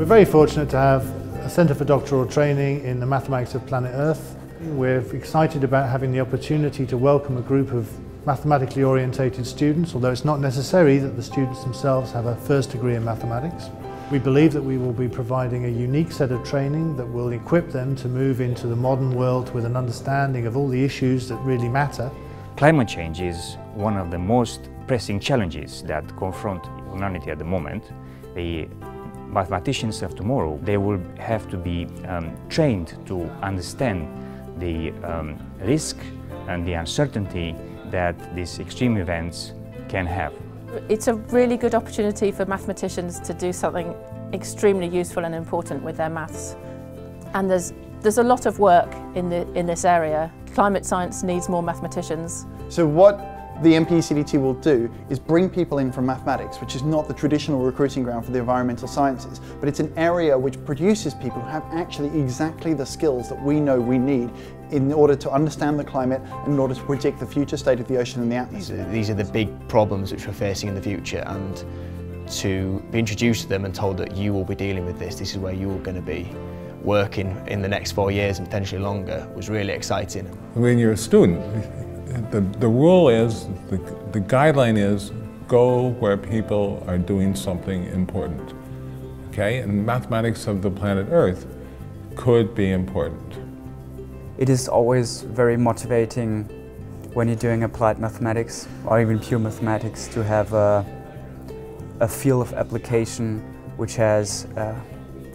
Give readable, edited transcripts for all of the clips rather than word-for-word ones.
very fortunate to have a Centre for Doctoral Training in the mathematics of planet Earth. We're excited about having the opportunity to welcome a group of mathematically orientated students, although it's not necessary that the students themselves have a first degree in mathematics. We believe that we will be providing a unique set of training that will equip them to move into the modern world with an understanding of all the issues that really matter. Climate change is one of the most pressing challenges that confront humanity at the moment. The mathematicians of tomorrow, they will have to be trained to understand the risk and the uncertainty that these extreme events can have. It's a really good opportunity for mathematicians to do something extremely useful and important with their maths. And there's a lot of work in this area. Climate science needs more mathematicians. So what the Mpe Cdt will do is bring people in from mathematics, which is not the traditional recruiting ground for the environmental sciences, but it's an area which produces people who have actually exactly the skills that we know we need in order to understand the climate and in order to predict the future state of the ocean and the atmosphere. These are the big problems which we're facing in the future, and to be introduced to them and told that you will be dealing with this is where you're going to be working in the next 4 years and potentially longer, was really exciting. When you're a student, the rule is, the guideline is, go where people are doing something important, okay? And mathematics of the planet Earth could be important. It is always very motivating when you're doing applied mathematics or even pure mathematics to have a field of application which has a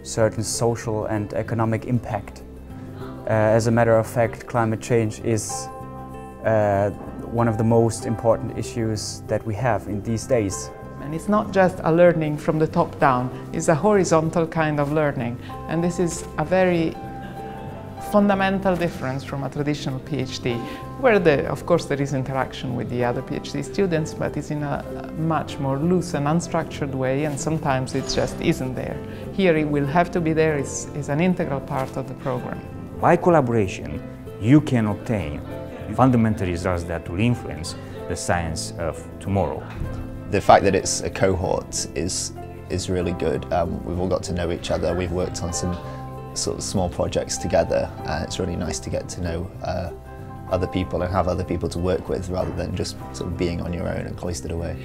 certain social and economic impact. As a matter of fact, climate change is one of the most important issues that we have in these days. And it's not just a learning from the top down, it's a horizontal kind of learning. And this is a very fundamental difference from a traditional PhD, where of course there is interaction with the other PhD students, but it's in a much more loose and unstructured way, and sometimes it just isn't there. Here it will have to be there, it's an integral part of the program. By collaboration, you can obtain fundamental results that will influence the science of tomorrow. The fact that it's a cohort is really good. We've all got to know each other, we've worked on some sort of small projects together, and it's really nice to get to know other people and have other people to work with rather than just sort of being on your own and cloistered away.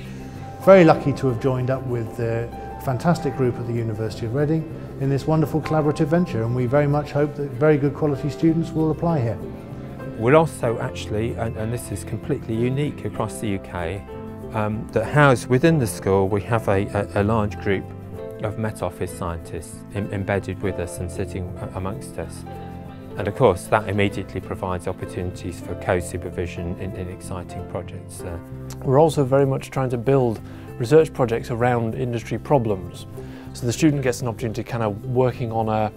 Very lucky to have joined up with the fantastic group at the University of Reading in this wonderful collaborative venture, and we very much hope that very good quality students will apply here. We're also actually, and this is completely unique across the UK, that housed within the school we have a large group of Met Office scientists embedded with us and sitting amongst us. And of course that immediately provides opportunities for co-supervision in exciting projects. We're also very much trying to build research projects around industry problems. So the student gets an opportunity kind of working on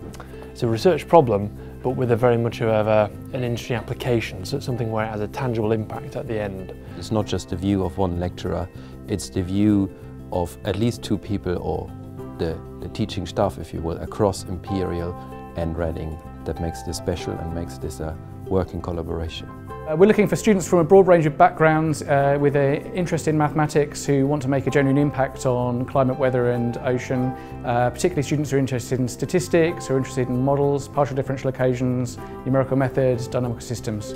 it's a research problem, but with a very much of an industry application, so it's something where it has a tangible impact at the end. It's not just the view of one lecturer, it's the view of at least 2 people, or the teaching staff, if you will, across Imperial and Reading, that makes this special and makes this a working collaboration. We're looking for students from a broad range of backgrounds with an interest in mathematics who want to make a genuine impact on climate, weather and ocean, particularly students who are interested in statistics, who are interested in models, partial differential equations, numerical methods, dynamical systems.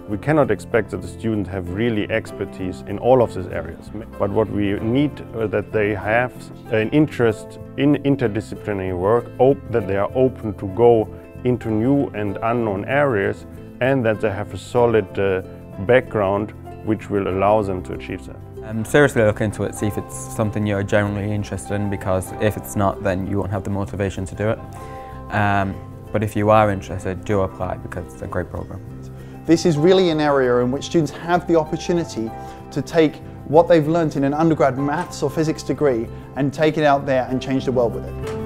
We cannot expect that the students have really expertise in all of these areas, but what we need that they have an interest in interdisciplinary work, that they are open to go into new and unknown areas, and that they have a solid background which will allow them to achieve that. Seriously look into it, see if it's something you're genuinely interested in, because if it's not, then you won't have the motivation to do it. But if you are interested, do apply, because it's a great program. This is really an area in which students have the opportunity to take what they've learnt in an undergrad maths or physics degree and take it out there and change the world with it.